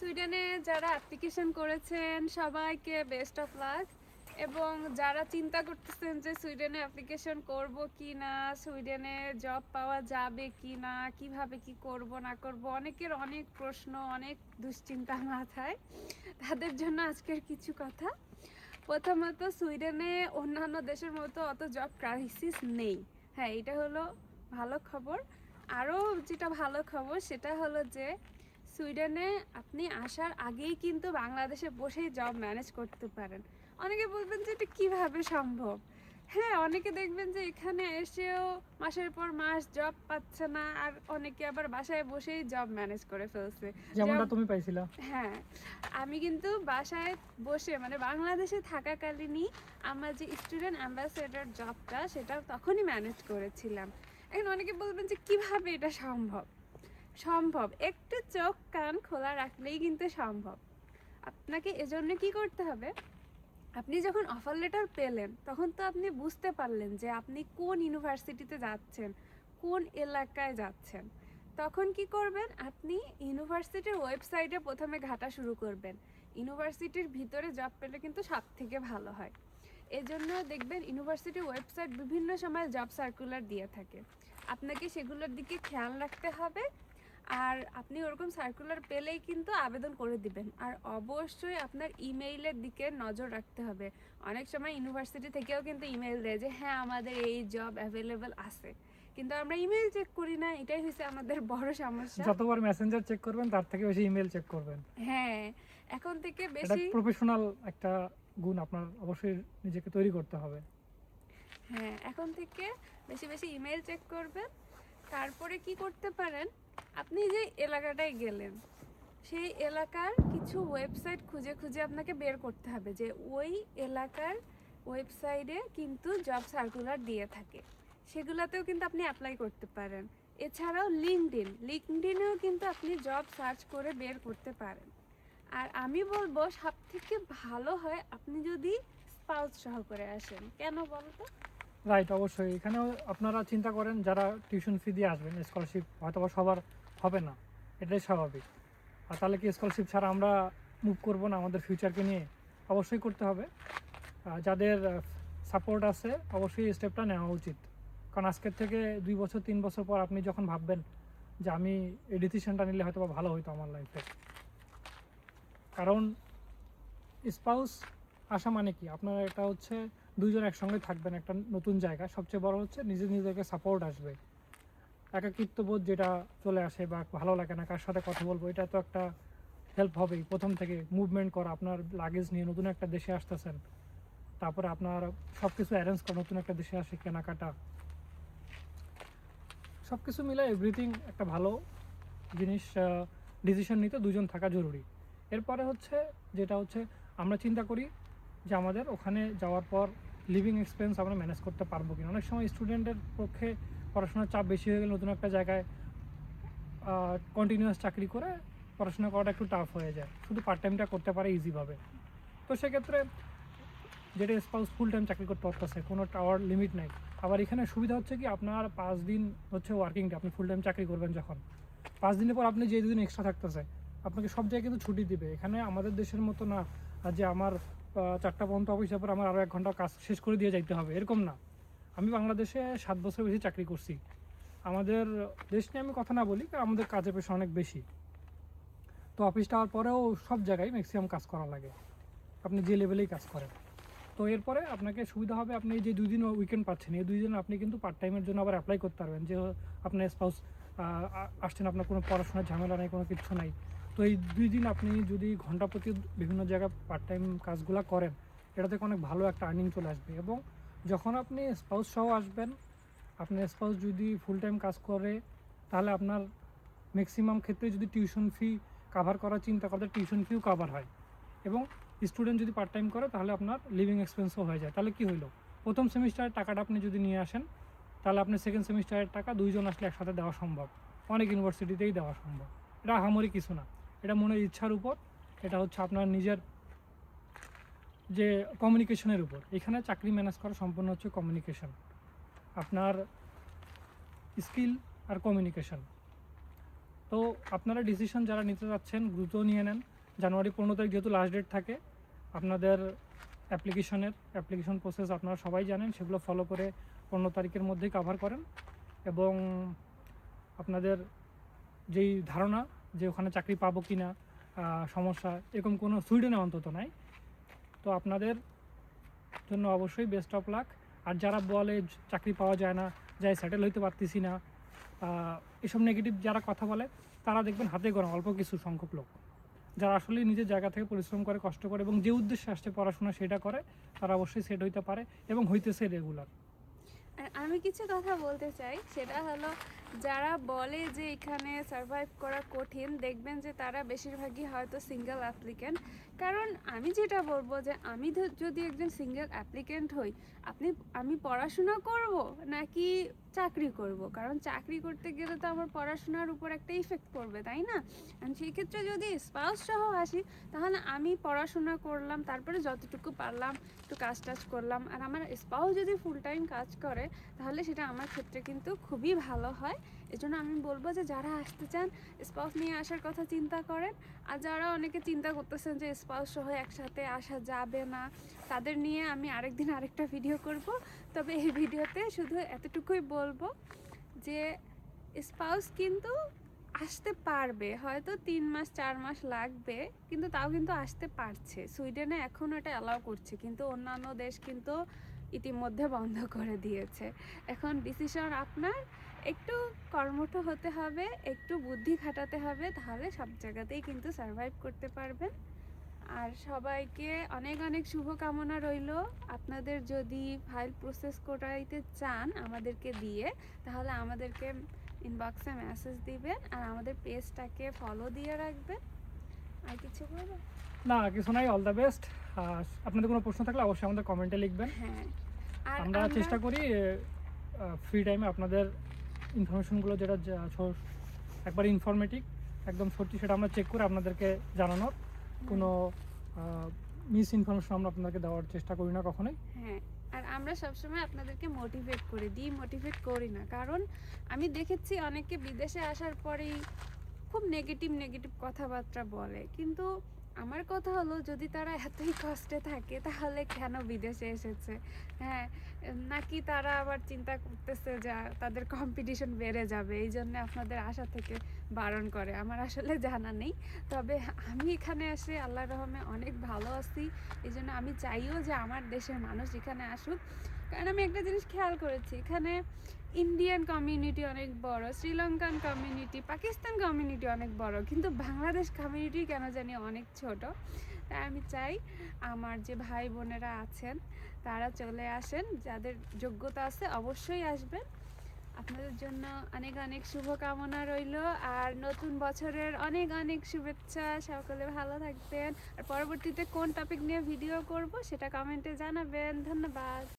সুইডেনে যারা অ্যাপ্লিকেশন করেছেন সবাইকে বেস্ট অফ লাক। এবং যারা চিন্তা করতেছেন যে সুইডেনে অ্যাপ্লিকেশন করব কি না, সুইডেনে জব পাওয়া যাবে কি না, কিভাবে কি করব না করব, অনেকের অনেক প্রশ্ন, অনেক দুশ্চিন্তা মাথায়। তাদের জন্য আজকের কিছু কথা। প্রথমত, সুইডেনে অন্যান্য দেশের মতো অত জব ক্রাইসিস নেই। হ্যাঁ, এটা হলো ভালো খবর। আরও যেটা ভালো খবর সেটা হলো যে সুইডেনে আপনি আসার আগেই কিন্তু বাংলাদেশে বসেই জব ম্যানেজ করতে পারেন। অনেকে বলবেন যে এটা কীভাবে সম্ভব। হ্যাঁ, অনেকে দেখবেন যে এখানে এসেও মাসের পর মাস জব পাচ্ছে না, আর অনেকে আবার বাসায় বসেই জব ম্যানেজ করে ফেলছে। যেমনটা তুমি পাইছিলা। হ্যাঁ, আমি কিন্তু বাসায় বসে মানে বাংলাদেশে থাকাকালীনই আমার যে স্টুডেন্ট অ্যাম্বাসেডর জবটা সেটা তখনই ম্যানেজ করেছিলাম। এখন অনেকে বলবেন যে কিভাবে এটা সম্ভব। সম্ভব, একটু চোখ কান খোলা রাখলেই কিন্তু সম্ভব। আপনাকে এজন্য কি করতে হবে, আপনি যখন অফার লেটার পেলেন তখন তো আপনি বুঝতে পারলেন যে আপনি কোন ইউনিভার্সিটিতে যাচ্ছেন, কোন এলাকায় যাচ্ছেন। তখন কি করবেন, আপনি ইউনিভার্সিটির ওয়েবসাইটে প্রথমে ঘাটা শুরু করবেন। ইউনিভার্সিটির ভিতরে জব পেলে কিন্তু সব থেকে ভালো হয়। এজন্য দেখবেন ইউনিভার্সিটির ওয়েবসাইট বিভিন্ন সময় জব সার্কুলার দিয়ে থাকে, আপনাকে সেগুলোর দিকে খেয়াল রাখতে হবে। আর আপনি ওরকম সার্কুলার পেলেই কিন্তু আবেদন করে দিবেন। আর অবশ্যই আপনার ইমেইলের দিকে নজর রাখতে হবে। অনেক সময় ইউনিভার্সিটি থেকেও কিন্তু ইমেইল দেয় যে হ্যাঁ আমাদের এই জব অ্যাভেলেবল আছে, কিন্তু আমরা ইমেইল চেক করি না। এটাই হচ্ছে আমাদের বড় সমস্যা। যতবার মেসেঞ্জার চেক করবেন তার থেকে বেশি ইমেল চেক করবেন। হ্যাঁ, এখন থেকে এটা বেশি। প্রফেশনাল একটা গুণ আপনার অবশ্যই নিজেকে তৈরি করতে হবে। হ্যাঁ, এখন থেকে বেশি বেশি ইমেইল চেক করবেন। তারপরে কি করতে পারেন, আপনি যে এলাকাটায় গেলেন সেই এলাকার কিছু ওয়েবসাইট খুঁজে খুঁজে আপনাকে বের করতে হবে যে ওই এলাকার ওয়েবসাইটে কিন্তু জব সার্কুলার দিয়ে থাকে, সেগুলোতেও কিন্তু আপনি অ্যাপ্লাই করতে পারেন। এছাড়াও লিঙ্কডিনেও কিন্তু আপনি জব সার্চ করে বের করতে পারেন। আর আমি বলবো সবথেকে ভালো হয় আপনি যদি স্পাউস সহ করে আসেন। কেন বলতো? রাইট, অবশ্যই। এখানেও আপনারা চিন্তা করেন যারা টিউশন ফি দিয়ে আসবেন, স্কলারশিপ হয়তো বা সবার হবে না, এটাই স্বাভাবিক। আর তাহলে কি স্কলারশিপ ছাড়া আমরা মুভ করবো না আমাদের ফিউচারকে নিয়ে? অবশ্যই করতে হবে। যাদের সাপোর্ট আছে অবশ্যই এই স্টেপটা নেওয়া উচিত। কারণ আজকের থেকে 2 বছর 3 বছর পর আপনি যখন ভাববেন যে আমি এই ডিসিশনটা নিলে হয়তো বা ভালো হইতো আমার লাইফে। কারণ স্পাউস আসা মানে কি, আপনারা এটা হচ্ছে দুইজন একসঙ্গে থাকবেন একটা নতুন জায়গায়। সবচেয়ে বড় হচ্ছে নিজেদেরকে সাপোর্ট আসবে। একাকিত্ববোধ যেটা চলে আসে বা ভালো লাগে না কার সাথে কথা বলবো, এটা তো একটা হেল্প হবেই। প্রথম থেকে মুভমেন্ট করা, আপনার লাগেজ নিয়ে নতুন একটা দেশে আসতেছেন, তারপরে আপনার সব কিছু অ্যারেঞ্জ করা, নতুন একটা দেশে আসে কেনাকাটা, সব কিছু মিলে এভরিথিং একটা ভালো জিনিস। ডিসিশন নিতে দুজন থাকা জরুরি। এরপরে হচ্ছে যেটা হচ্ছে আমরা চিন্তা করি যে আমাদের ওখানে যাওয়ার পর লিভিং এক্সপেন্স আমরা ম্যানেজ করতে পারবো কিনা। অনেক সময় স্টুডেন্টের পক্ষে পড়াশোনার চাপ বেশি হয়ে গেলে নতুন একটা জায়গায় কন্টিনিউয়াস চাকরি করে পড়াশোনা করাটা একটু টাফ হয়ে যায়, শুধু পার্ট টাইমটা করতে পারে ইজিভাবে। তো সেক্ষেত্রে যেটা স্পাউস ফুল টাইম চাকরি করতে পারতেছে, কোনো টাওয়ার লিমিট নাই। আবার এখানে সুবিধা হচ্ছে কি, আপনার 5 দিন হচ্ছে ওয়ার্কিং ডে। আপনি ফুল টাইম চাকরি করবেন যখন 5 দিনের পর আপনি যে 2 দিন এক্সট্রা থাকতেছে আপনাকে সব জায়গায় কিন্তু ছুটি দিবে। এখানে আমাদের দেশের মতো না যে আমার 4টা পর্যন্ত অফিসের পর আমার আরও 1 ঘন্টা কাজ শেষ করে দিয়ে যাইতে হবে, এরকম না। আমি বাংলাদেশে 7 বছর বেশি চাকরি করছি। আমাদের দেশ নিয়ে আমি কথা না বলি, কারণ আমাদের কাজের পেশা অনেক বেশি। তো অফিস যাওয়ার পরেও সব জায়গায় ম্যাক্সিমাম কাজ করা লাগে, আপনি যে লেভেলেই কাজ করেন। তো এরপরে আপনাকে সুবিধা হবে, আপনি যে 2 দিন উইকেন্ড পাচ্ছেন, এই 2 দিন আপনি কিন্তু পার্ট টাইমের জন্য আবার অ্যাপ্লাই করতে পারবেন। যে আপনার স্পাউস আসছেন, আপনার কোনো পড়াশোনার ঝামেলা নেই, কোনো কিছু নাই। তো এই 2 দিন আপনি যদি ঘন্টা প্রতি বিভিন্ন জায়গায় পার্ট টাইম কাজগুলো করেন, এটা থেকে অনেক ভালো একটা আর্নিং চলে আসবে। এবং যখন আপনি স্পাউস সহ আসবেন, আপনার স্পাউস যদি ফুল টাইম কাজ করে, তাহলে আপনার ম্যাক্সিমাম ক্ষেত্রে যদি টিউশন ফি কাভার করার চিন্তা করতে, টিউশন ফিও কাভার হয়। এবং স্টুডেন্ট যদি পার্ট টাইম করে তাহলে আপনার লিভিং এক্সপেন্সও হয়ে যায়। তাহলে কি হলো, প্রথম সেমিস্টারের টাকাটা আপনি যদি নিয়ে আসেন, তাহলে আপনি সেকেন্ড সেমিস্টারের টাকা 2 জন আসলে একসাথে দেওয়া সম্ভব। অনেক ইউনিভার্সিটিতেই দেওয়া সম্ভব। এটা আহামরি কিছু না, এটা মনের ইচ্ছার উপর, এটা হচ্ছে আপনার নিজের যে কমিউনিকেশনের উপর। এখানে চাকরি ম্যানেজ করা সম্পূর্ণ হচ্ছে কমিউনিকেশন, আপনার স্কিল আর কমিউনিকেশন। তো আপনারা ডিসিশন যারা নিতে যাচ্ছেন দ্রুত নিয়ে নেন। জানুয়ারি 15 তারিখ যেহেতু লাস্ট ডেট থাকে, আপনাদের অ্যাপ্লিকেশন প্রসেস আপনারা সবাই জানেন, সেগুলো ফলো করে 15 তারিখের মধ্যেই কভার করেন। এবং আপনাদের যেই ধারণা যে ওখানে চাকরি পাবো কি না, সমস্যা এরকম কোনো সুইডেনে অন্তত নাই। তো আপনাদের জন্য অবশ্যই বেস্ট অফ লাক। আর যারা বলে চাকরি পাওয়া যায় না, যাই সেটেল হইতে পারতেছি না, এসব নেগেটিভ যারা কথা বলে, তারা দেখবেন হাতে গোনা অল্প কিছু সংখ্যক লোক যারা আসলে নিজের জায়গা থেকে পরিশ্রম করে, কষ্ট করে এবং যে উদ্দেশ্যে আসছে পড়াশোনা সেটা করে, তারা অবশ্যই সেট হইতে পারে এবং হইতেছে রেগুলার। আর আমি কিছু কথা বলতে চাই, সেটা হলো যারা বলে যে এখানে সার্ভাইভ করা কঠিন, দেখবেন যে তারা বেশিরভাগই হয়তো সিঙ্গেল অ্যাপ্লিকেন্ট। কারণ আমি যেটা বলবো যে আমি যদি একজন সিঙ্গেল অ্যাপ্লিকেন্ট হই, আমি পড়াশোনা করব নাকি চাকরি করব? কারণ চাকরি করতে গেলে তো আমার পড়াশোনার উপর একটা ইফেক্ট পড়বে, তাই না? আর সেই ক্ষেত্রে যদি স্পাউস সহ আসি, তাহলে আমি পড়াশোনা করলাম, তারপরে যতটুকু পারলাম একটু কাজ টাজ করলাম, আর আমার স্পাউস যদি ফুল টাইম কাজ করে, তাহলে সেটা আমার ক্ষেত্রে কিন্তু খুবই ভালো হয়। এজন্য আমি বলবো যে যারা আসতে চান স্পাউস নিয়ে আসার কথা চিন্তা করেন। আর যারা অনেকে চিন্তা করতেছেন যে স্পাউস সহ একসাথে আসা যাবে না, তাদের নিয়ে আমি আরেকদিন আরেকটা ভিডিও করব। তবে এই ভিডিওতে শুধু এতটুকুই বলবো যে স্পাউস কিন্তু আসতে পারবে, হয়তো 3 মাস 4 মাস লাগবে, কিন্তু তাও কিন্তু আসতে পারছে। সুইডেনে এখন এটা অ্যালাউ করছে, কিন্তু অন্যান্য দেশ কিন্তু ইতিমধ্যে বন্ধ করে দিয়েছে। এখন ডিসিশন আপনার, একটু কর্মঠ হতে হবে, একটু বুদ্ধি খাটাতে হবে, তাহলে সব জায়গাতেই কিন্তু সার্ভাইভ করতে পারবেন। আর সবাইকে অনেক অনেক শুভকামনা রইল। আপনাদের যদি ফাইল প্রসেস করাইতে চান আমাদেরকে দিয়ে, তাহলে আমাদেরকে ইনবক্সে মেসেজ দিবেন আর আমাদের পেজটাকে ফলো দিয়ে রাখবেন। আর কিছু বলবো? না, কিছু নাই, অল দ্য বেস্ট। আপনাদের কোনো প্রশ্ন থাকলে অবশ্যই আমাদের কমেন্টে লিখবেন। হ্যাঁ, আর আমরা চেষ্টা করি ফ্রি টাইমে আপনাদের ইনফরমেশনগুলো যেটা একবার ইনফরমেটিভ একদম সত্যি, সেটা আমরা চেক করে আপনাদেরকে জানানোর কোনো মিস ইনফরমেশন আমরা আপনাদেরকে দেওয়ার চেষ্টা করি না কখনোই। হ্যাঁ, আর আমরা সবসময় আপনাদেরকে মোটিভেট করি, ডিমোটিভেট করি না। কারণ আমি দেখেছি অনেকে বিদেশে আসার পরেই খুব নেগেটিভ কথাবার্তা বলে, কিন্তু আমার কথা হলো যদি তারা এতই কষ্টে থাকে তাহলে কেন বিদেশে এসেছে? হ্যাঁ, নাকি তারা আবার চিন্তা করতেছে যে তাদের কম্পিটিশন বেড়ে যাবে, এই জন্য আপনাদের আশা থেকে বারণ করে? আমার আসলে জানা নেই। তবে আমি এখানে এসে আল্লাহর রহমে অনেক ভালো আছি। এই জন্য আমি চাইও যে আমার দেশের মানুষ এখানে আসুক। কারণ আমি একটা জিনিস খেয়াল করেছি, এখানে ইন্ডিয়ান কমিউনিটি অনেক বড়, শ্রীলঙ্কান কমিউনিটি, পাকিস্তান কমিউনিটি অনেক বড়, কিন্তু বাংলাদেশ কমিউনিটি কেন জানি অনেক ছোট। তাই আমি চাই আমার যে ভাই বোনেরা আছেন তারা চলে আসেন, যাদের যোগ্যতা আছে অবশ্যই আসবেন। আপনাদের জন্য অনেক অনেক শুভকামনা রইল, আর নতুন বছরের অনেক অনেক শুভেচ্ছা। সকলে ভালো থাকবেন, আর পরবর্তীতে কোন টপিক নিয়ে ভিডিও করব সেটা কমেন্টে জানাবেন। ধন্যবাদ।